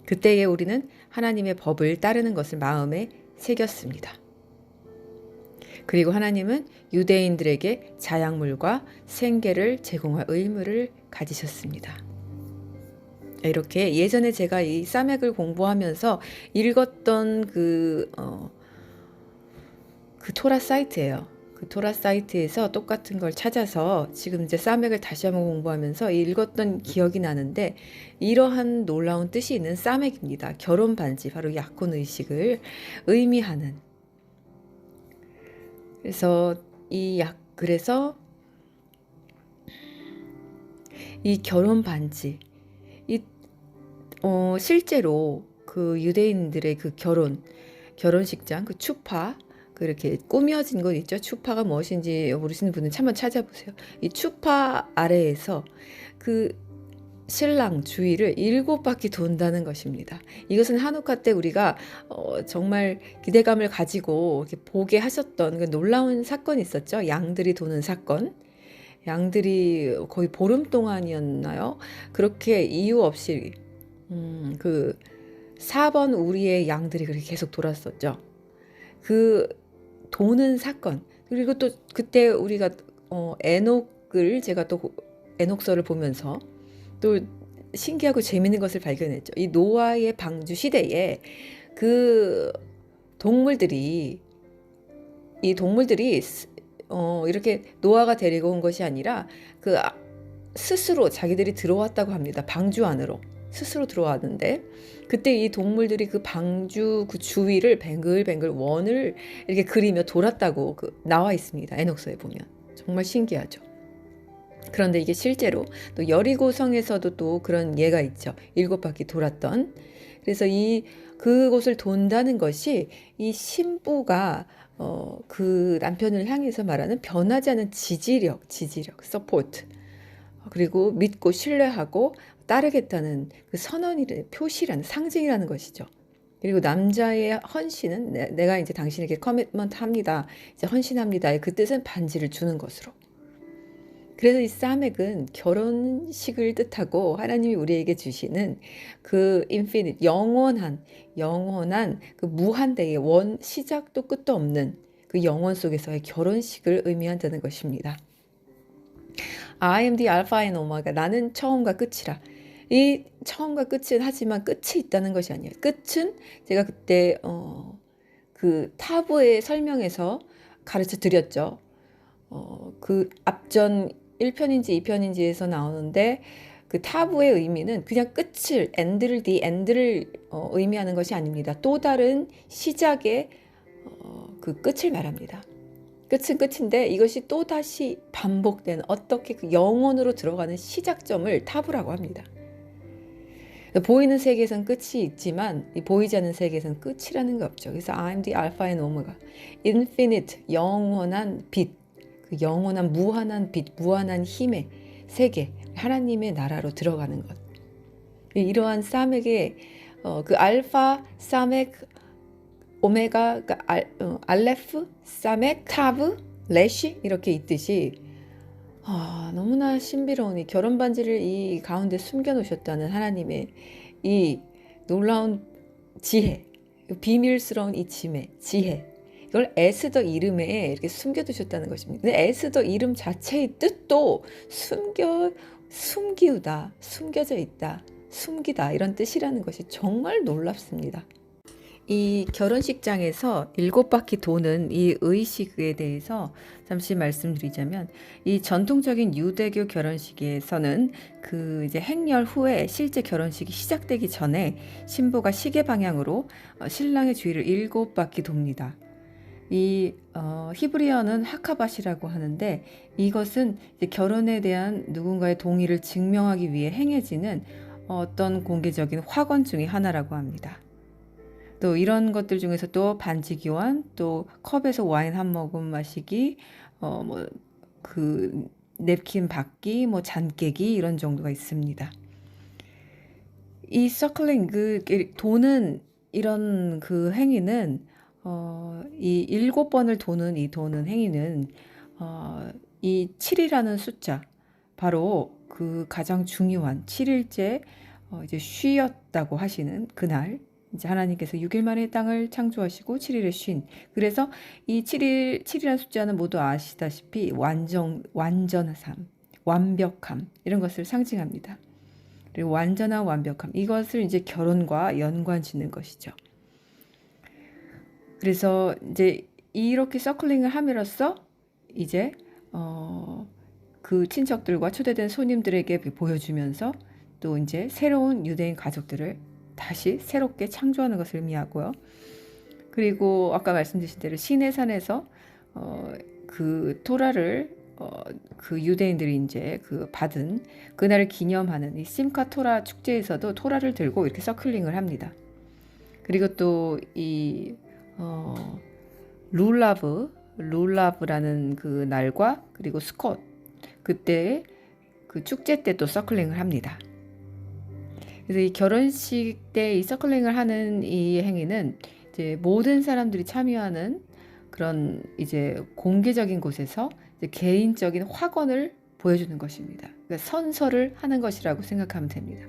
Speaker 1: 그때에 우리는 하나님의 법을 따르는 것을 마음에 새겼습니다. 그리고 하나님은 유대인들에게 자약물과 생계를 제공할 의무를 가지셨습니다. 이렇게 예전에 제가 이 사맥을 공부하면서 읽었던 그 토라 사이트예요. 그 토라 사이트에서 똑같은 걸 찾아서 지금 이제 사맥을 다시 한번 공부하면서 읽었던 기억이 나는데, 이러한 놀라운 뜻이 있는 사맥입니다. 결혼 반지, 바로 약혼 의식을 의미하는. 그래서 이 결혼 반지, 실제로 그 유대인들의 그 결혼식장, 그 추파, 그렇게 꾸며진 거 있죠. 추파가 무엇인지 모르시는 분은 한번 찾아보세요. 이 추파 아래에서 그 신랑 주위를 7바퀴 돈다는 것입니다. 이것은 한우카 때 우리가 정말 기대감을 가지고 이렇게 보게 하셨던 그 놀라운 사건이 있었죠. 양들이 도는 사건. 양들이 거의 보름 동안이었나요? 그렇게 이유 없이 그 4번 우리의 양들이 그렇게 계속 돌았었죠. 그 도는 사건. 그리고 또 그때 우리가 제가 또 에녹서를 보면서 또 신기하고 재밌는 것을 발견했죠. 이 노아의 방주 시대에 그 동물들이 이렇게 노아가 데리고 온 것이 아니라 스스로 자기들이 들어왔다고 합니다. 방주 안으로 스스로 들어왔는데 그때 이 동물들이 그 방주 그 주위를 뱅글뱅글 원을 이렇게 그리며 돌았다고 나와 있습니다. 에녹서에 보면. 정말 신기하죠. 그런데 이게 실제로 또 여리고성에서도 또 그런 예가 있죠. 7바퀴 돌았던. 그래서 그곳을 돈다는 것이 이 신부가 그 남편을 향해서 말하는 변하지 않은 지지력, 서포트. 그리고 믿고 신뢰하고 따르겠다는 그 선언이라는 표시라는 상징이라는 것이죠. 그리고 남자의 헌신은 내가 이제 당신에게 커미트먼트 합니다. 이제 헌신합니다의 그 뜻은 반지를 주는 것으로. 그래서 이 사맥은 결혼식을 뜻하고 하나님이 우리에게 주시는 그 인피니트, 영원한 그 무한대의 시작도 끝도 없는 그 영원 속에서의 결혼식을 의미한다는 것입니다. I am the Alpha and Omega. 나는 처음과 끝이라. 이 처음과 끝은 하지만 끝이 있다는 것이 아니에요. 끝은 제가 그때 그 타부의 설명에서 가르쳐 드렸죠. 그 앞전 1편인지 2편인지에서 나오는데 그 타부의 의미는 그냥 끝을 the end를 의미하는 것이 아닙니다. 또 다른 시작의 그 끝을 말합니다. 끝은 끝인데 이것이 또다시 반복되는 어떻게 그 영혼으로 들어가는 시작점을 타부라고 합니다. 보이는 세계에선 끝이 있지만 보이지 않는 세계에선 끝이라는 게 없죠. 그래서 I'm the Alpha and Omega. Infinite, 영원한 빛, 그 영원한 무한한 빛, 무한한 힘의 세계, 하나님의 나라로 들어가는 것. 이러한 사맥의 그 알파, 사맥, 오메가, 알레프, 사맥, 타브, 레시 이렇게 있듯이 너무나 신비로운 이 결혼 반지를 이 가운데 숨겨 놓으셨다는 하나님의 이 놀라운 지혜, 비밀스러운 이 지혜, 이걸 에스더 이름에 이렇게 숨겨 두셨다는 것입니다. 근데 에스더 이름 자체의 뜻도 숨기우다, 숨겨져 있다, 숨기다 이런 뜻이라는 것이 정말 놀랍습니다. 이 결혼식장에서 7바퀴 도는 이 의식에 대해서 잠시 말씀드리자면 이 전통적인 유대교 결혼식에서는 그 이제 행렬 후에 실제 결혼식이 시작되기 전에 신부가 시계 방향으로 신랑의 주위를 7바퀴 돕니다. 이 히브리어는 하카밭이라고 하는데 이것은 이제 결혼에 대한 누군가의 동의를 증명하기 위해 행해지는 어떤 공개적인 확언 중의 하나라고 합니다. 또 이런 것들 중에서 또 반지 교환, 또 컵에서 와인 한 모금 마시기, 그 냅킨 받기, 잔 깨기 이런 정도가 있습니다. 이 서클링 도는 이런 그 행위는 이 7번을 도는 행위는 이 7이라는 숫자 바로 그 가장 중요한 7일째 이제 쉬었다고 하시는 그날. 이제 하나님께서 6일 만에 땅을 창조하시고 7일에 쉰. 그래서 이 7이라는 숫자는 모두 아시다시피 완전함, 완벽함 이런 것을 상징합니다. 그리고 완전한 완벽함 이것을 이제 결혼과 연관 짓는 것이죠. 그래서 이제 이렇게 서클링을 함으로써 이제 그 친척들과 초대된 손님들에게 보여주면서 또 이제 새로운 유대인 가족들을 다시 새롭게 창조하는 것을 의미하고요. 그리고 아까 말씀드린 대로 시내산에서 그 토라를 그 유대인들이 이제 그 받은 그날을 기념하는 이 심카 토라 축제에서도 토라를 들고 이렇게 서클링을 합니다. 그리고 또 이 룰라브라는 그 날과 그리고 스콧 그때 그 축제 때 또 서클링을 합니다. 그래서 이 결혼식 때 이 서클링을 하는 이 행위는 이제 모든 사람들이 참여하는 그런 이제 공개적인 곳에서 이제 개인적인 확언을 보여주는 것입니다. 그러니까 선서를 하는 것이라고 생각하면 됩니다.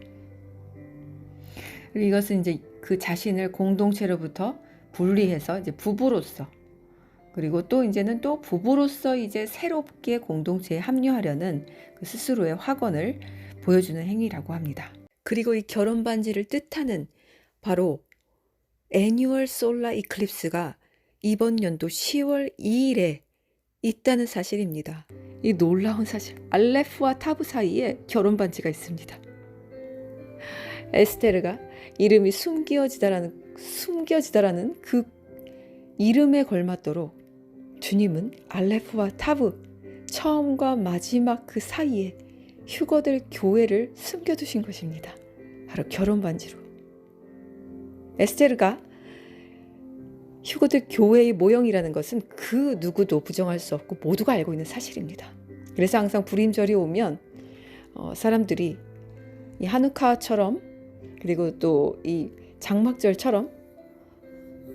Speaker 1: 그리고 이것은 이제 그 자신을 공동체로부터 분리해서 이제 부부로서 그리고 또 이제는 또 부부로서 이제 새롭게 공동체에 합류하려는 그 스스로의 확언을 보여주는 행위라고 합니다. 그리고 이 결혼 반지를 뜻하는 바로 애뉴얼 솔라 이클립스가 이번 연도 10월 2일에 있다는 사실입니다. 이 놀라운 사실, 알레프와 타브 사이에 결혼 반지가 있습니다. 에스테르가 이름이 숨겨지다라는 그 이름에 걸맞도록 주님은 알레프와 타브 처음과 마지막 그 사이에 휴거될 교회를 숨겨두신 것입니다. 바로 결혼 반지로. 에스테르가 휴거될 교회의 모형이라는 것은 그 누구도 부정할 수 없고 모두가 알고 있는 사실입니다. 그래서 항상 불임절이 오면 사람들이 이 하누카처럼 그리고 또 이 장막절처럼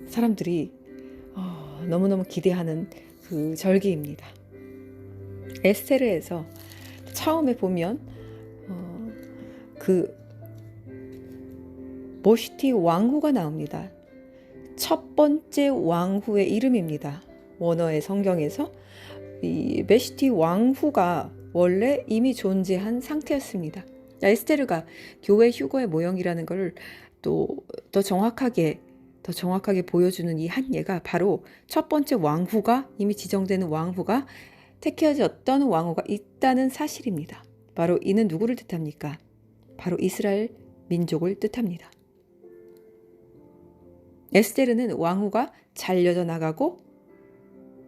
Speaker 1: 사람들이 너무너무 기대하는 그 절기입니다. 에스테르에서 처음에 보면 그 모시티 왕후가 나옵니다. 첫 번째 왕후의 이름입니다. 원어의 성경에서 이 메시티 왕후가 원래 이미 존재한 상태였습니다. 에스테르가 교회 휴거의 모형이라는 걸 또 더 정확하게 보여주는 이 한 예가 바로 첫 번째 왕후가 이미 지정되는 왕후가 택해졌던 왕후가 있다는 사실입니다. 바로 이는 누구를 뜻합니까? 바로 이스라엘 민족을 뜻합니다. 에스테르는 왕후가 잘려져 나가고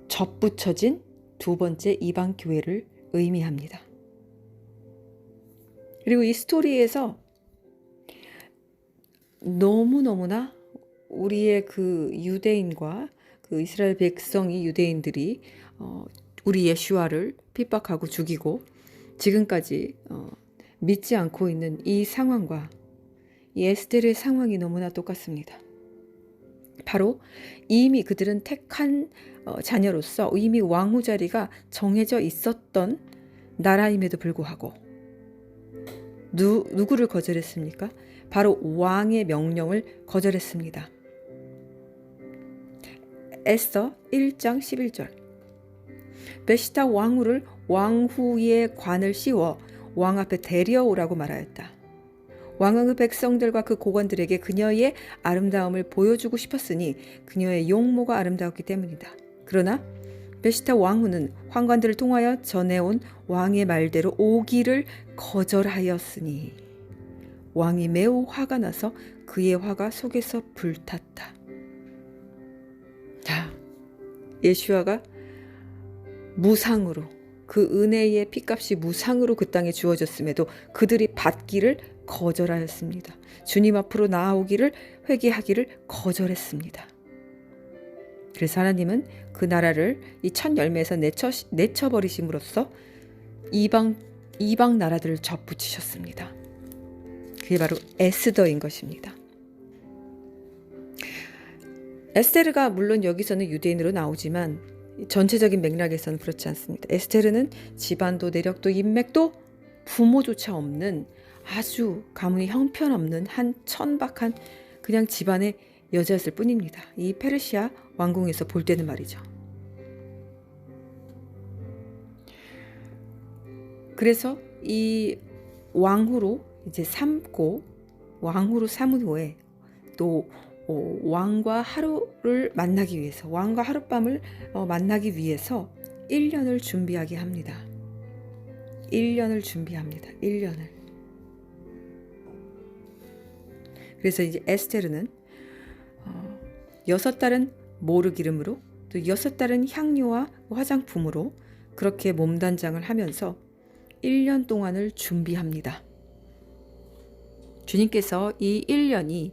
Speaker 1: 접붙여진 두 번째 이방 교회를 의미합니다. 그리고 이 스토리에서 너무너무나 우리의 그 유대인과 그 이스라엘 백성이 유대인들이 우리 예슈아를 핍박하고 죽이고 지금까지 믿지 않고 있는 이 상황과 이 에스테르의 상황이 너무나 똑같습니다. 바로 이미 그들은 택한 자녀로서 이미 왕후 자리가 정해져 있었던 나라임에도 불구하고 누구를 거절했습니까? 바로 왕의 명령을 거절했습니다. 에스더 1장 11절 베시타 왕후를 왕후의 관을 씌워 왕 앞에 데려오라고 말하였다. 왕은 그 백성들과 그 고관들에게 그녀의 아름다움을 보여주고 싶었으니 그녀의 용모가 아름다웠기 때문이다. 그러나 베시타 왕후는 환관들을 통하여 전해온 왕의 말대로 오기를 거절하였으니 왕이 매우 화가 나서 그의 화가 속에서 불탔다. 자, 예슈아가 무상으로 그 은혜의 핏값이 무상으로 그 땅에 주어졌음에도 그들이 받기를 거절하였습니다. 주님 앞으로 나아오기를 회개하기를 거절했습니다. 그래서 하나님은 그 나라를 이 첫 열매에서 내쳐버리심으로써 이방 나라들을 접붙이셨습니다. 그게 바로 에스더인 것입니다. 에스테르가 물론 여기서는 유대인으로 나오지만 전체적인 맥락에서는 그렇지 않습니다. 에스테르는 집안도 내력도 인맥도 부모조차 없는 아주 가문이 형편없는 한 천박한 그냥 집안의 여자였을 뿐입니다. 이 페르시아 왕궁에서 볼 때는 말이죠. 그래서 이 왕후로 이제 왕후로 삼은 후에 또 왕과 하루를 만나기 위해서 왕과 하룻밤을 만나기 위해서 1년을 준비하게 합니다. 1년을 준비합니다. 1년을. 그래서 이제 에스테르는 6달은 모르기름으로 또 6달은 향료와 화장품으로 그렇게 몸단장을 하면서 1년 동안을 준비합니다. 주님께서 이 1년이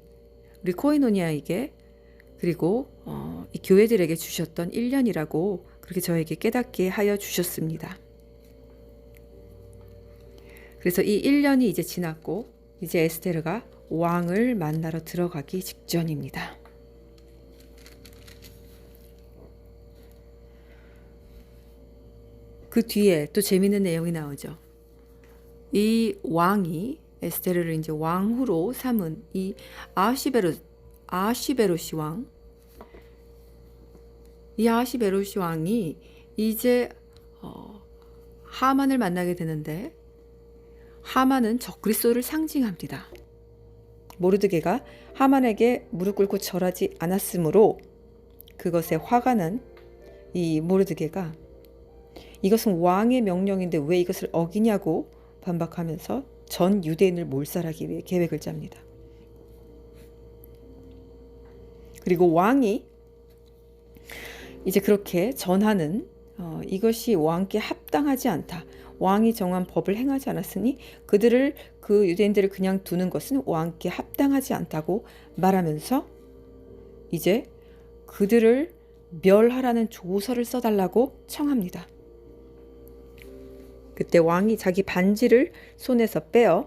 Speaker 1: 우리 코이노니아에게 그리고 이 교회들에게 주셨던 1년이라고 그렇게 저에게 깨닫게 하여 주셨습니다. 그래서 이 1년이 이제 지났고 이제 에스테르가 왕을 만나러 들어가기 직전입니다. 그 뒤에 또 재미있는 내용이 나오죠. 이 왕이 에스테르를 이제 왕후로 삼은 이 아시베로시 왕, 이 아시베로시 왕이 이제 하만을 만나게 되는데 하만은 적그리스도를 상징합니다. 모르드게가 하만에게 무릎 꿇고 절하지 않았으므로 그것에 화가 난 이 모르드게가 이것은 왕의 명령인데 왜 이것을 어기냐고 반박하면서 전 유대인을 몰살하기 위해 계획을 짭니다. 그리고 왕이 이제 그렇게 전하는 이것이 왕께 합당하지 않다. 왕이 정한 법을 행하지 않았으니 그 유대인들을 그냥 두는 것은 왕께 합당하지 않다고 말하면서 이제 그들을 멸하라는 조서를 써달라고 청합니다. 그때 왕이 자기 반지를 손에서 빼어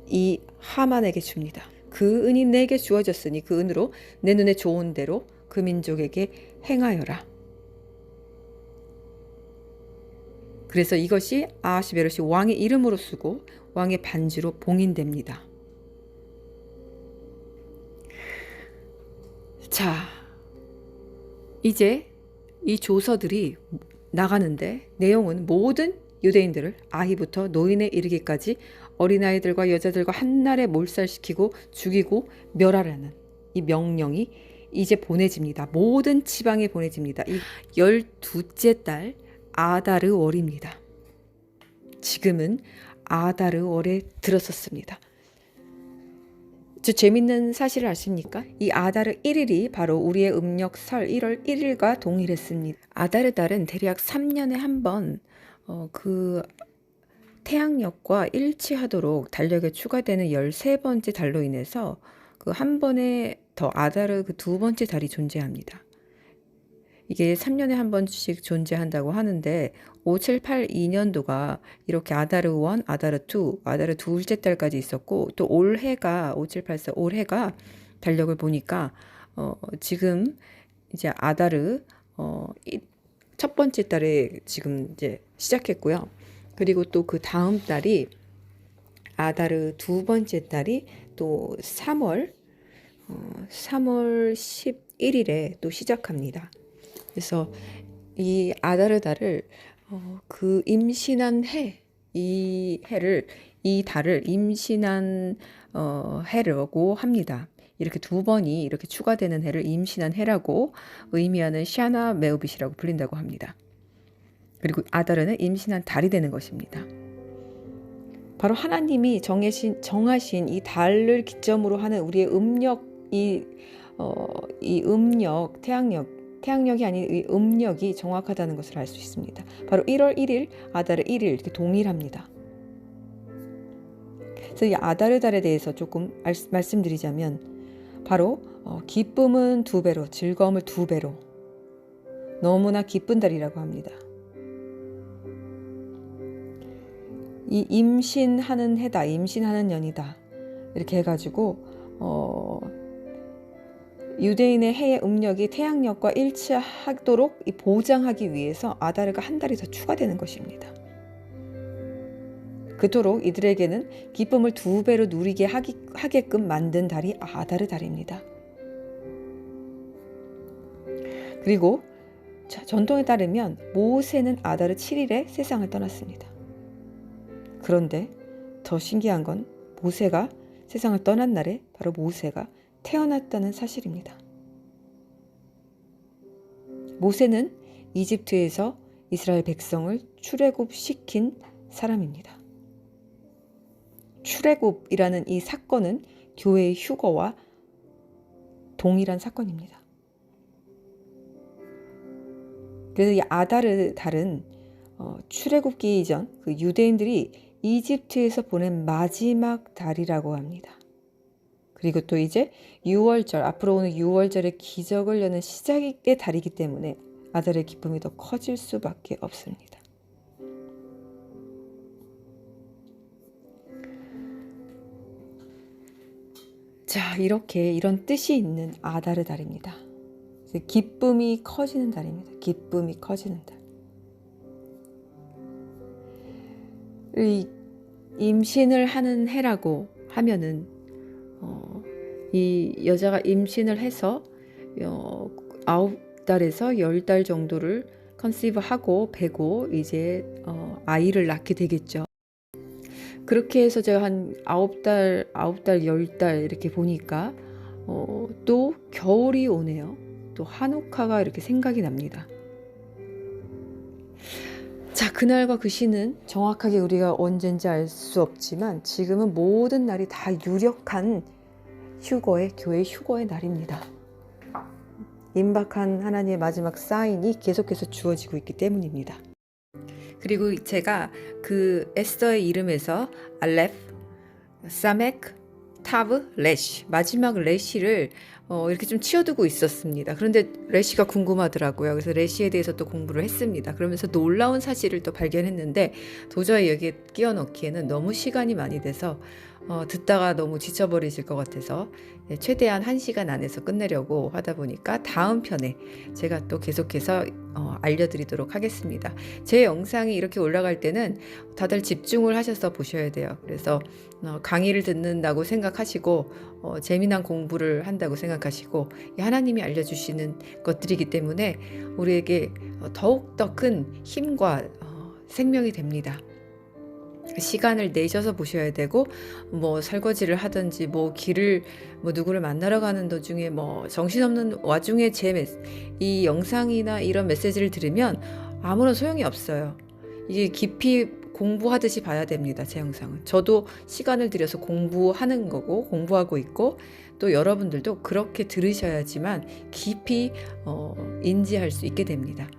Speaker 1: 이 하만에게 줍니다. 그 은이 내게 주어졌으니 그 은으로 내 눈에 좋은 대로 그 민족에게 행하여라. 그래서 이것이 아하시베롯이 왕의 이름으로 쓰고 왕의 반지로 봉인됩니다. 자, 이제 이 조서들이 나가는데 내용은 모든 유대인들을 아이부터 노인에 이르기까지 어린아이들과 여자들과 한날에 몰살시키고 죽이고 멸하라는 이 명령이 이제 보내집니다. 모든 지방에 보내집니다. 이 12째 달 아다르월입니다. 지금은 아다르월에 들어섰습니다. 저 재밌는 사실을 아십니까? 이 아다르 1일이 바로 우리의 음력 설 1월 1일과 동일했습니다. 아다르 달은 대략 3년에 한 번 그 태양력과 일치하도록 달력에 추가되는 13번째 달로 인해서 그 한 번에 더 아다르 그 두 번째 달이 존재합니다. 이게 3년에 한 번씩 존재한다고 하는데 5782년도가 이렇게 아다르 1, 아다르 2, 아다르 둘째 달까지 있었고 또 올해가 5784 올해가 달력을 보니까 지금 이제 아다르 첫 번째 달에 지금 이제 시작했고요. 그리고 또 그 다음 달이 아다르 두 번째 달이 또 3월 11일에 또 시작합니다. 그래서 이 아다르 달을 그 임신한 해, 이 달을 임신한 해라고 합니다. 이렇게 두 번이 이렇게 추가되는 해를 임신한 해라고 의미하는 샤나 메우빗이라고 불린다고 합니다. 그리고 아다르는 임신한 달이 되는 것입니다. 바로 하나님이 정하신 이 달을 기점으로 하는 우리의 음력, 이 음력, 태양력이 아닌 이 음력이 정확하다는 것을 알 수 있습니다. 바로 1월 1일, 아다르 1일 이렇게 동일합니다. 그래서 이 아다르 달에 대해서 조금 말씀드리자면 바로 기쁨은 2배로, 즐거움을 2배로 너무나 기쁜 달이라고 합니다. 이 임신하는 해다, 임신하는 년이다 이렇게 해가지고 유대인의 해의 음력이 태양력과 일치하도록 보장하기 위해서 아다르가 한 달이 더 추가되는 것입니다. 그토록 이들에게는 기쁨을 2배로 누리게 하게끔 만든 달이 아다르 달입니다. 그리고 전통에 따르면 모세는 아다르 7일에 세상을 떠났습니다. 그런데 더 신기한 건 모세가 세상을 떠난 날에 바로 모세가 태어났다는 사실입니다. 모세는 이집트에서 이스라엘 백성을 출애굽시킨 사람입니다. 출애굽이라는 이 사건은 교회의 휴거와 동일한 사건입니다. 그래서 이 아다르 달은 출애굽기 이전 그 유대인들이 이집트에서 보낸 마지막 달이라고 합니다. 그리고 또 이제 6월절, 앞으로 오는 6월절의 기적을 여는 시작의 달이기 때문에 아다르의 기쁨이 더 커질 수밖에 없습니다. 자, 이런 뜻이 있는 아다르 달입니다. 기쁨이 커지는 달입니다. 기쁨이 커지는 달. 이 임신을 하는 해라고 하면은 이 여자가 임신을 해서 9달에서 10달 정도를 컨시브하고 배고 이제 아이를 낳게 되겠죠. 그렇게 해서 제가 한 9달, 10달 이렇게 보니까 또 겨울이 오네요. 또 한우카가 이렇게 생각이 납니다. 자, 그날과 그 시는 정확하게 우리가 언젠지 알 수 없지만 지금은 모든 날이 다 유력한 교회 휴거의 날입니다. 임박한 하나님의 마지막 사인이 계속해서 주어지고 있기 때문입니다. 그리고 제가 그 에스더의 이름에서 알렙, 사멕, 타브, 레시, 마지막 레시를 이렇게 좀 치워두고 있었습니다. 그런데 레시가 궁금하더라고요. 그래서 레시에 대해서 또 공부를 했습니다. 그러면서 놀라운 사실을 또 발견했는데 도저히 여기에 끼워 넣기에는 너무 시간이 많이 돼서 듣다가 너무 지쳐버리실 것 같아서 최대한 1시간 안에서 끝내려고 하다 보니까 다음 편에 제가 또 계속해서 알려드리도록 하겠습니다. 제 영상이 이렇게 올라갈 때는 다들 집중을 하셔서 보셔야 돼요. 그래서 강의를 듣는다고 생각하시고 재미난 공부를 한다고 생각하시고 하나님이 알려주시는 것들이기 때문에 우리에게 더욱더 큰 힘과 생명이 됩니다. 시간을 내셔서 보셔야 되고 뭐 설거지를 하든지 뭐 길을 뭐 누구를 만나러 가는 도중에 뭐 정신없는 와중에 이 영상이나 이런 메시지를 들으면 아무런 소용이 없어요. 이게 깊이 공부하듯이 봐야 됩니다. 제 영상은 저도 시간을 들여서 공부하는 거고 공부하고 있고 또 여러분들도 그렇게 들으셔야지만 깊이 인지할 수 있게 됩니다.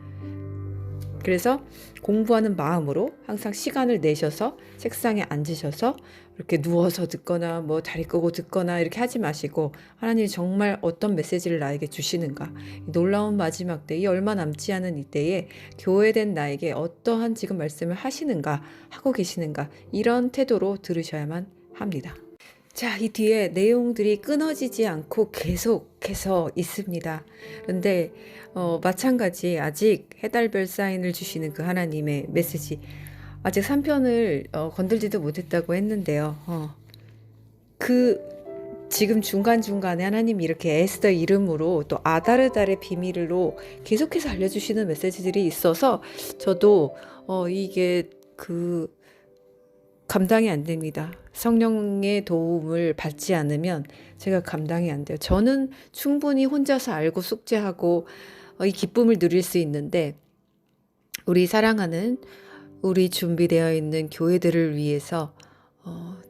Speaker 1: 그래서 공부하는 마음으로 항상 시간을 내셔서 책상에 앉으셔서 이렇게 누워서 듣거나 뭐 다리 끄고 듣거나 이렇게 하지 마시고 하나님이 정말 어떤 메시지를 나에게 주시는가, 이 놀라운 마지막 때, 이 얼마 남지 않은 이때에 교회된 나에게 어떠한 지금 말씀을 하시는가, 하고 계시는가, 이런 태도로 들으셔야만 합니다. 자, 이 뒤에 내용들이 끊어지지 않고 계속해서 있습니다. 그런데 마찬가지 아직 해달별 사인을 주시는 그 하나님의 메시지, 아직 3편을 건들지도 못했다고 했는데요. 그 지금 중간중간에 하나님이 이렇게 에스더 이름으로 또 아다르달의 비밀로 계속해서 알려주시는 메시지들이 있어서 저도 이게 감당이 안 됩니다. 성령의 도움을 받지 않으면 제가 감당이 안 돼요. 저는 충분히 혼자서 알고 숙제하고 이 기쁨을 누릴 수 있는데 우리 사랑하는 우리 준비되어 있는 교회들을 위해서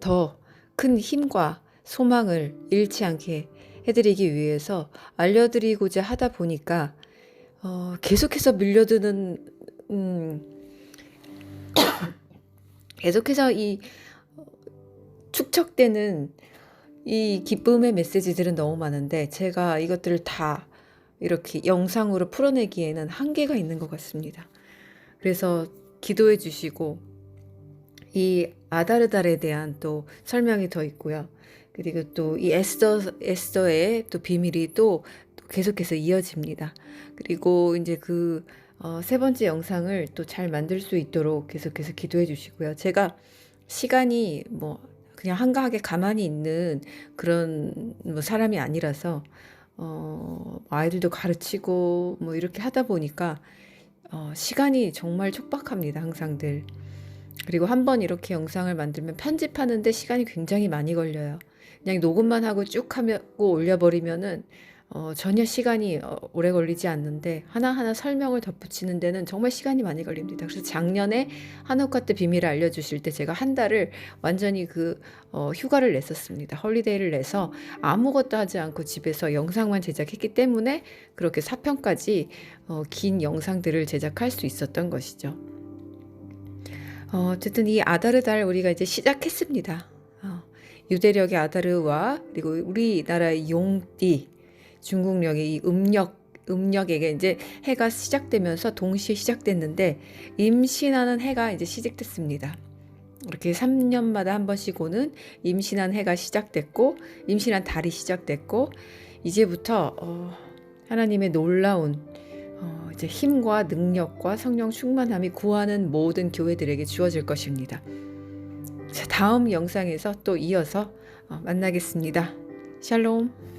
Speaker 1: 더 큰 힘과 소망을 잃지 않게 해드리기 위해서 알려드리고자 하다 보니까 계속해서 밀려드는 계속해서 이 축적되는 이 기쁨의 메시지들은 너무 많은데 제가 이것들을 다 이렇게 영상으로 풀어내기에는 한계가 있는 것 같습니다. 그래서 기도해 주시고 이 아다르달에 대한 또 설명이 더 있고요. 그리고 또 이 에스더의 또 비밀이 또 계속해서 이어집니다. 그리고 이제 세 번째 영상을 또 잘 만들 수 있도록 계속해서 기도해 주시고요. 제가 시간이 뭐 그냥 한가하게 가만히 있는 그런 뭐 사람이 아니라서 아이들도 가르치고 뭐 이렇게 하다 보니까 시간이 정말 촉박합니다. 항상들. 그리고 한번 이렇게 영상을 만들면 편집하는데 시간이 굉장히 많이 걸려요. 그냥 녹음만 하고 쭉 하고 올려버리면은 전혀 시간이 오래 걸리지 않는데 하나하나 설명을 덧붙이는 데는 정말 시간이 많이 걸립니다. 그래서 작년에 한옥화 때 비밀을 알려주실 때 제가 한 달을 완전히 휴가를 냈었습니다. 헐리데이를 내서 아무것도 하지 않고 집에서 영상만 제작했기 때문에 그렇게 4편까지 긴 영상들을 제작할 수 있었던 것이죠. 어쨌든 이 아다르달 우리가 이제 시작했습니다. 유대력의 아다르와 그리고 우리나라의 용띠 중국력의 이 음력에게 이제 해가 시작되면서 동시에 시작됐는데 임신하는 해가 이제 시작됐습니다. 이렇게 3년마다 한 번씩 오는 임신한 해가 시작됐고 임신한 달이 시작됐고 이제부터 하나님의 놀라운 이제 힘과 능력과 성령 충만함이 구하는 모든 교회들에게 주어질 것입니다. 자, 다음 영상에서 또 이어서 만나겠습니다. 샬롬.